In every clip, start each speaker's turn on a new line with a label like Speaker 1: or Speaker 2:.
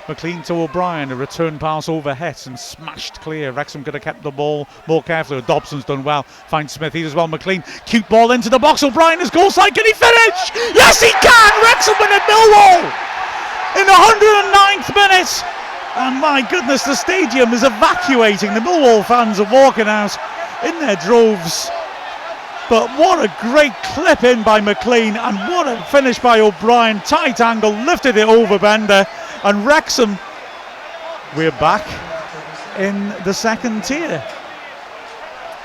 Speaker 1: McLean to O'Brien, a return pass over Het and smashed clear. Wrexham could have kept the ball more carefully. Dobson's done well. Finds Smith here as well. McLean, cute ball into the box. O'Brien is goal side. Can he finish? Yes, he can! Wrexham win at Millwall in the 109th minute. And my goodness, the stadium is evacuating. The Millwall fans are walking out in their droves. But what a great clip in by McLean, and what a finish by O'Brien. Tight angle, lifted it over Bender, and Wrexham, we're back in the second tier.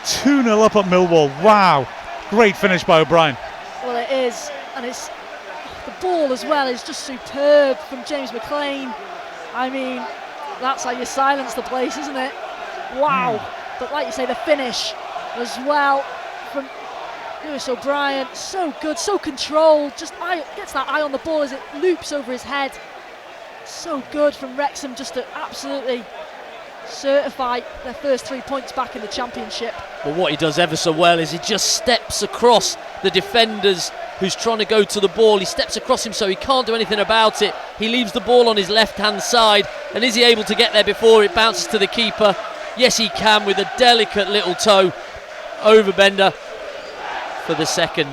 Speaker 1: 2-0 up at Millwall. Wow, great finish by O'Brien.
Speaker 2: Well, it is, and it's the ball as well is just superb from James McLean. I mean, that's how you silence the place, isn't it? Wow. But like you say, the finish as well from Lewis O'Brien, so good, so controlled, just gets that eye on the ball as it loops over his head. So good from Wrexham just to absolutely certify their first 3 points back in the Championship.
Speaker 3: But what he does ever so well is he just steps across the defenders who's trying to go to the ball. He steps across him so he can't do anything about it. He leaves the ball on his left-hand side, and is he able to get there before it bounces to the keeper? Yes, he can, with a delicate little toe over Bender for the second.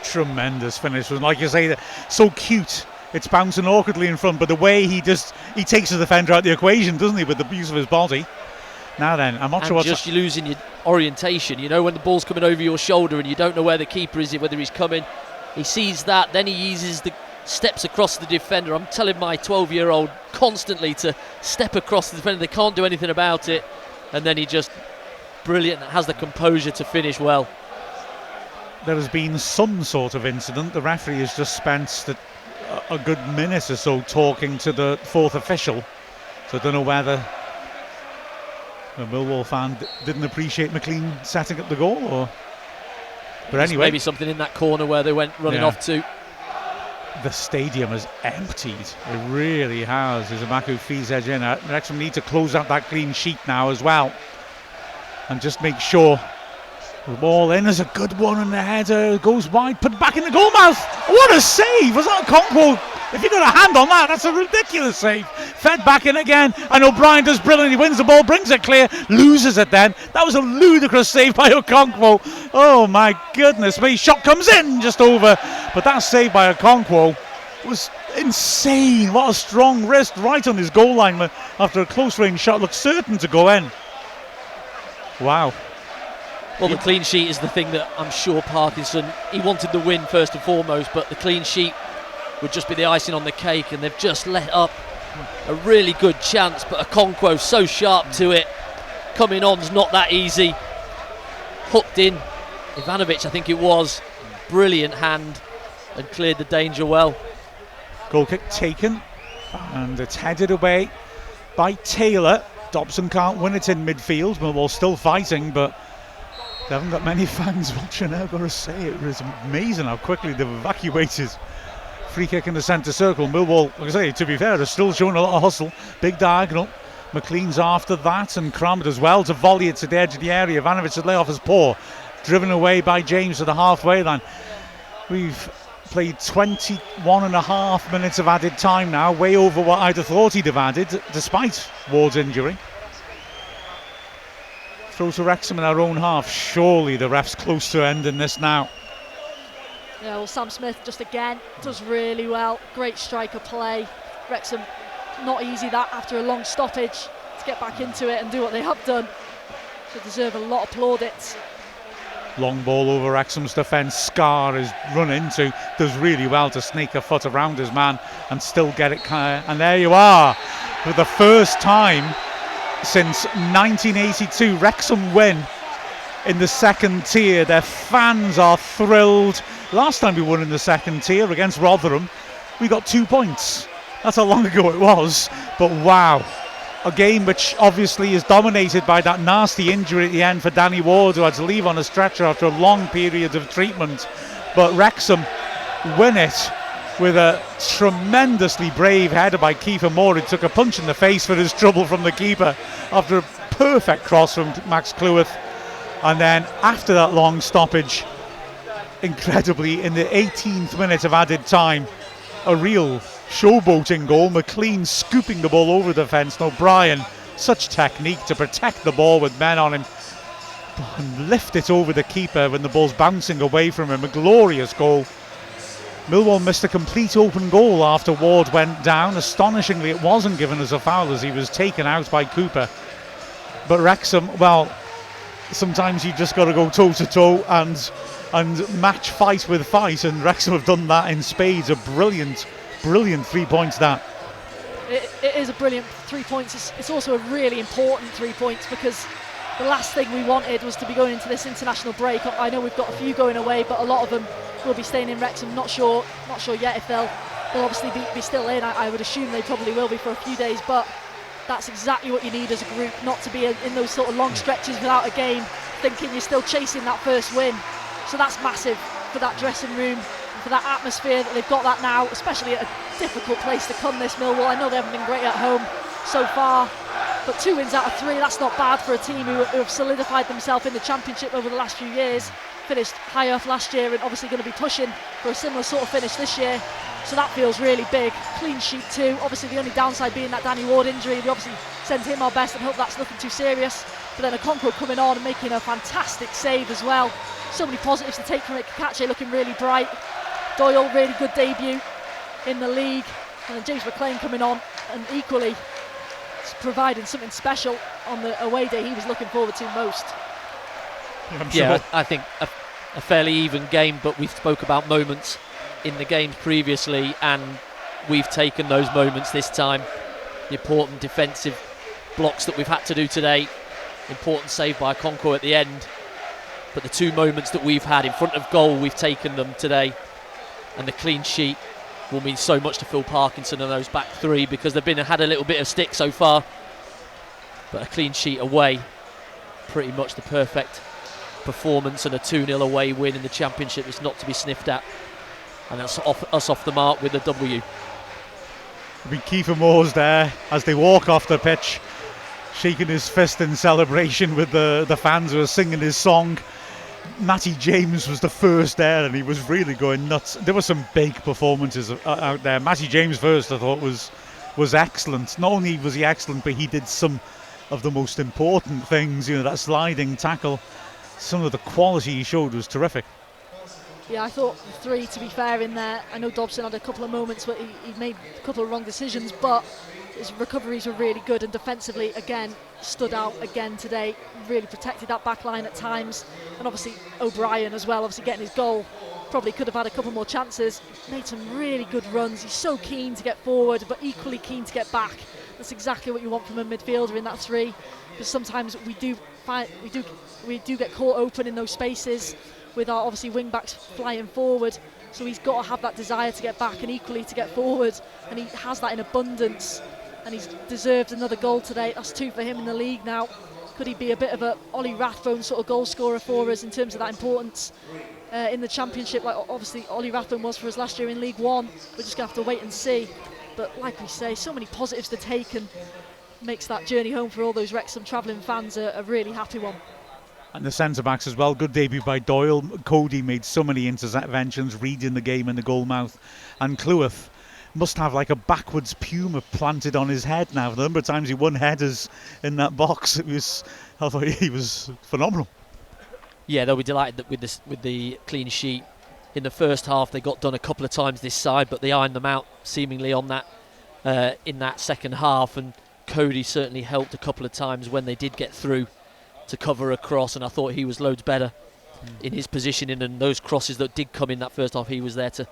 Speaker 1: Tremendous finish. Like you say, so cute. It's bouncing awkwardly in front, but the way he takes the defender out of the equation, doesn't he, with the use of his body. Now then, I'm not sure what's...
Speaker 3: just losing your orientation, you know, when the ball's coming over your shoulder and you don't know where the keeper is, whether he's coming. He sees that, then he uses the steps across the defender. I'm telling my 12-year-old constantly to step across the defender. They can't do anything about it. And then he just, brilliant, has the composure to finish well.
Speaker 1: There has been some sort of incident. The referee has just spent a good minute or so talking to the fourth official. So I don't know whether a Millwall fan didn't appreciate McLean setting up the goal, or... But anyway,
Speaker 3: maybe something in that corner where they went running off to.
Speaker 1: The stadium has emptied. It really has. As Amaku feeds edge in. Wrexham need to close out that clean sheet now as well, and just make sure the ball in. There's a good one, and the header goes wide, put back in the goal mouth. What a save! Was that Conquo? If you got a hand on that, that's a ridiculous save. Fed back in again, and O'Brien does brilliantly. Wins the ball, brings it clear, loses it then. That was a ludicrous save by Okonkwo. Oh my goodness me. Shot comes in just over, but that save by Okonkwo was insane. What a strong wrist right on his goal line after a close range shot. Looked certain to go in. Wow.
Speaker 3: Well, the clean sheet is the thing that I'm sure Parkinson, he wanted the win first and foremost, but the clean sheet would just be the icing on the cake, and they've just let up a really good chance. But Okonkwo so sharp to it, coming on's not that easy. Hooked in, Ivanovic I think it was, brilliant hand, and cleared the danger well.
Speaker 1: Goal kick taken, and it's headed away by Taylor. Dobson can't win it in midfield. Millwall still fighting, but they haven't got many fans watching. I've got to say, it was amazing how quickly they've evacuated. Free kick in the centre circle. Millwall, like I say, to be fair, they're still showing a lot of hustle. Big diagonal. McLean's after that and crammed as well to volley it to the edge of the area. Ivanovic lay off his paw. Driven away by James to the halfway line. We've played 21 and a half minutes of added time now, way over what I'd have thought he'd have added, despite Ward's injury. Throw to Wrexham in our own half. Surely the ref's close to ending this now.
Speaker 2: Yeah, well, Sam Smith just again does really well. Great striker play. Wrexham, not easy that after a long stoppage to get back into it and do what they have done. They deserve a lot of plaudits.
Speaker 1: Long ball over Wrexham's defence. Scar is run into, does really well to sneak a foot around his man and still get it. And there you are. For the first time since 1982, Wrexham win in the second tier. Their fans are thrilled. Last time we won in the second tier against Rotherham, we got 2 points. That's how long ago it was. But wow, a game which obviously is dominated by that nasty injury at the end for Danny Ward, who had to leave on a stretcher after a long period of treatment. But Wrexham win it with a tremendously brave header by Kiefer Moore, who took a punch in the face for his trouble from the keeper after a perfect cross from Max Cleworth. And then after that long stoppage, incredibly, in the 18th minute of added time, a real showboating goal. McLean scooping the ball over the fence. And O'Brien, such technique to protect the ball with men on him and lift it over the keeper when the ball's bouncing away from him. A glorious goal. Millwall missed a complete open goal after Ward went down. Astonishingly, it wasn't given as a foul as he was taken out by Cooper. But Wrexham, well, sometimes you just got to go toe to toe and match fight with fight, and Wrexham have done that in spades. A brilliant 3 points that.
Speaker 2: It is a brilliant 3 points. It's also a really important 3 points, because the last thing we wanted was to be going into this international break. I know we've got a few going away, but a lot of them will be staying in Wrexham. Not sure yet if they'll obviously be still in. I would assume they probably will be for a few days, but that's exactly what you need as a group, not to be in those sort of long stretches without a game, thinking you're still chasing that first win. So that's massive for that dressing room, and for that atmosphere that they've got that now, especially at a difficult place to come, this Millwall. I know they haven't been great at home so far, but 2 wins out of 3, that's not bad for a team who have solidified themselves in the Championship over the last few years. Finished high up last year and obviously going to be pushing for a similar sort of finish this year. So that feels really big. Clean sheet too. Obviously the only downside being that Danny Ward injury. We obviously send him our best and hope that's nothing too serious. But then Okonkwo coming on and making a fantastic save as well. So many positives to take from it. Kakache looking really bright. Doyle, really good debut in the league. And then James McLean coming on and equally providing something special on the away day he was looking forward to most.
Speaker 3: Yeah, I think a fairly even game, but we spoke about moments in the games previously, and we've taken those moments this time. The important defensive blocks that we've had to do today, important save by Okonkwo at the end, but the 2 moments that we've had in front of goal, we've taken them today, and the clean sheet will mean so much to Phil Parkinson and those back 3, because they've had a little bit of stick so far, but a clean sheet away, pretty much the perfect performance, and a 2-0 away win in the Championship is not to be sniffed at, and that's us off the mark with a W.
Speaker 1: I mean, Kiefer Moore's there as they walk off the pitch, shaking his fist in celebration with the fans who are singing his song. Matty James was the first there, and he was really going nuts. There were some big performances out there. Matty James first, I thought, was excellent. Not only was he excellent, but he did some of the most important things. That sliding tackle. Some of the quality he showed was terrific.
Speaker 2: Yeah, I thought the 3, to be fair, in there. I know Dobson had a couple of moments where he made a couple of wrong decisions, but his recoveries were really good, and defensively, again, stood out again today. Really protected that back line at times, and obviously O'Brien as well, obviously getting his goal. Probably could have had a couple more chances. Made some really good runs. He's so keen to get forward, but equally keen to get back. That's exactly what you want from a midfielder in that 3. Because sometimes we do get caught open in those spaces with our obviously wing backs flying forward. So he's got to have that desire to get back and equally to get forward, and he has that in abundance. And he's deserved another goal today. That's 2 for him in the league now. Could he be a bit of a Ollie Rathbone sort of goal scorer for us in terms of that importance in the Championship, like obviously Ollie Rathbone was for us last year in League One? We're just going to have to wait and see. But like we say, so many positives to take, and makes that journey home for all those Wrexham travelling fans a really happy one.
Speaker 1: And the centre-backs as well. Good debut by Doyle. Cody made so many interventions, reading the game in the goal mouth. And Cleworth must have like a backwards puma planted on his head now. The number of times he won headers in that box, I thought he was phenomenal.
Speaker 3: Yeah, they'll be delighted that with the clean sheet. In the first half, they got done a couple of times this side, but they ironed them out seemingly on that in that second half. And Cody certainly helped a couple of times when they did get through to cover across, and I thought he was loads better in his positioning, and those crosses that did come in that first half, he was there to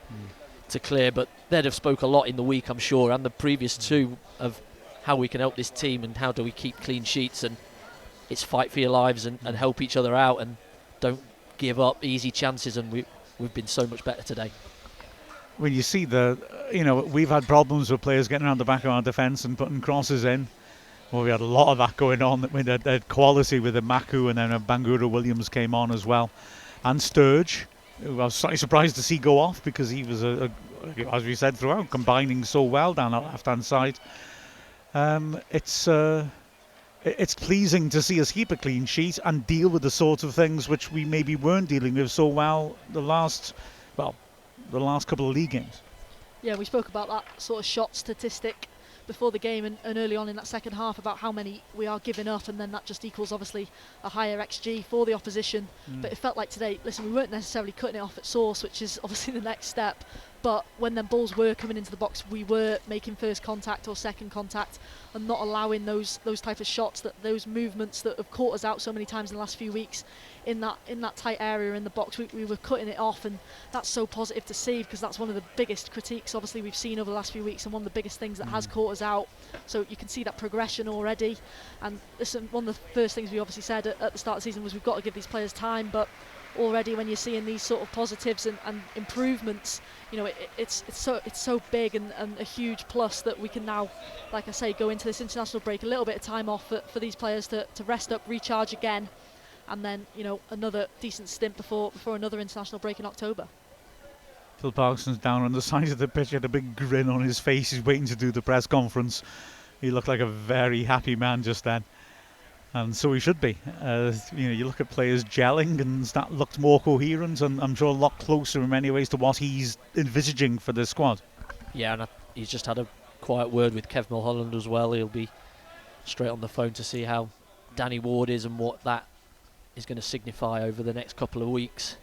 Speaker 3: clear. But they'd have spoke a lot in the week, I'm sure, and the previous 2 of how we can help this team and how do we keep clean sheets, and it's fight for your lives and help each other out and don't give up easy chances, and we've been so much better today.
Speaker 1: When you see we've had problems with players getting around the back of our defence and putting crosses in. Well, we had a lot of that going on. We had quality with the Maku, and then Bangura Williams came on as well. And Sturge, who I was slightly surprised to see go off, because he was, as we said throughout, combining so well down that left-hand side. It's pleasing to see us keep a clean sheet and deal with the sort of things which we maybe weren't dealing with so well the last couple of league games.
Speaker 2: Yeah, we spoke about that sort of shot statistic before the game and early on in that second half about how many we are giving up, and then that just equals obviously a higher XG for the opposition. But it felt like today, listen, we weren't necessarily cutting it off at source, which is obviously the next step, but when them balls were coming into the box, we were making first contact or second contact and not allowing those type of shots, those movements that have caught us out so many times in the last few weeks in that tight area in the box. We were cutting it off, and that's so positive to see, because that's one of the biggest critiques obviously we've seen over the last few weeks, and one of the biggest things that has caught us out. So you can see that progression already. And listen, one of the first things we obviously said at the start of the season was we've got to give these players time, but already when you're seeing these sort of positives and improvements, you know, it's so big and a huge plus that we can now, like I say, go into this international break a little bit of time off for these players to rest up, recharge again, and then, you know, another decent stint before another international break in October.
Speaker 1: Phil Parkinson's down on the side of the pitch, had a big grin on his face. He's waiting to do the press conference. He looked like a very happy man just then, and so he should be. You know, you look at players gelling, and that looked more coherent, and I'm sure a lot closer in many ways to what he's envisaging for this squad.
Speaker 3: Yeah, and he's just had a quiet word with Kev Mulholland as well. He'll be straight on the phone to see how Danny Ward is and what that is going to signify over the next couple of weeks.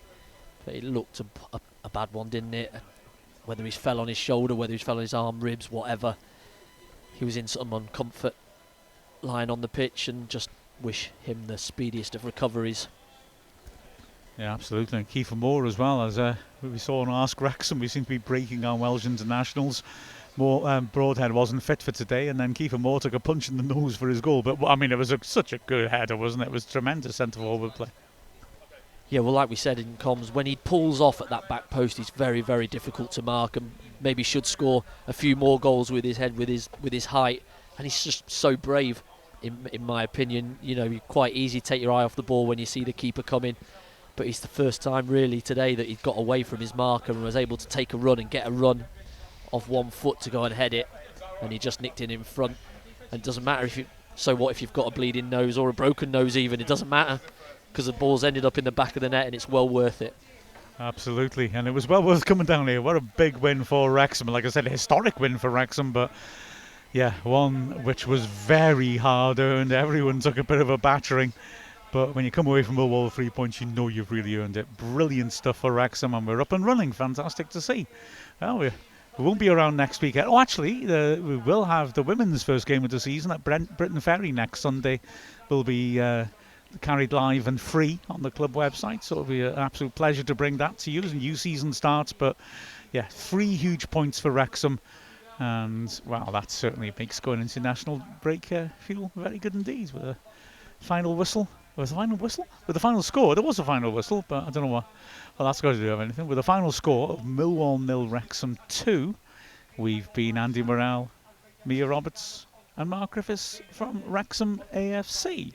Speaker 3: But it looked a bad one, didn't it? Whether he's fell on his shoulder, whether he's fell on his arm, ribs, whatever. He was in some uncomfort lying on the pitch, and just wish him the speediest of recoveries.
Speaker 1: Yeah, absolutely. And Kiefer Moore as well, as we saw on Ask Wrexham, we seem to be breaking our Welsh internationals. Broadhead wasn't fit for today, and then Kiefer Moore took a punch in the nose for his goal. But I mean, it was such a good header, wasn't it? It was tremendous centre forward play.
Speaker 3: Yeah, well, like we said in comms, when he pulls off at that back post, he's very, very difficult to mark, and maybe should score a few more goals with his head, with his height. And he's just so brave, in my opinion. You know, quite easy to take your eye off the ball when you see the keeper coming. But it's the first time really today that he got away from his marker and was able to take a run and get a run off 1 foot to go and head it, and he just nicked it in front. And it doesn't matter if you've got a bleeding nose or a broken nose even, it doesn't matter, because the ball's ended up in the back of the net, and it's well worth it.
Speaker 1: Absolutely, and it was well worth coming down here. What a big win for Wrexham. Like I said, a historic win for Wrexham, but yeah, one which was very hard earned. Everyone took a bit of a battering, but when you come away from Millwall with 3 points, you know you've really earned it. Brilliant stuff for Wrexham, and we're up and running. Fantastic to see. Well, we won't be around next week. Oh, actually, we will have the women's first game of the season at Britain Ferry next Sunday. Will be carried live and free on the club website, so it'll be an absolute pleasure to bring that to you as a new season starts. But yeah, 3 huge points for Wrexham, and wow, that certainly makes going into international break feel very good indeed. With a final whistle, with the final score, there was a final whistle, but I don't know what. Well, that's got to do with anything. With the final score of Millwall 0, Wrexham 2, we've been Andy Morrell, Mia Roberts, and Mark Griffiths from Wrexham AFC.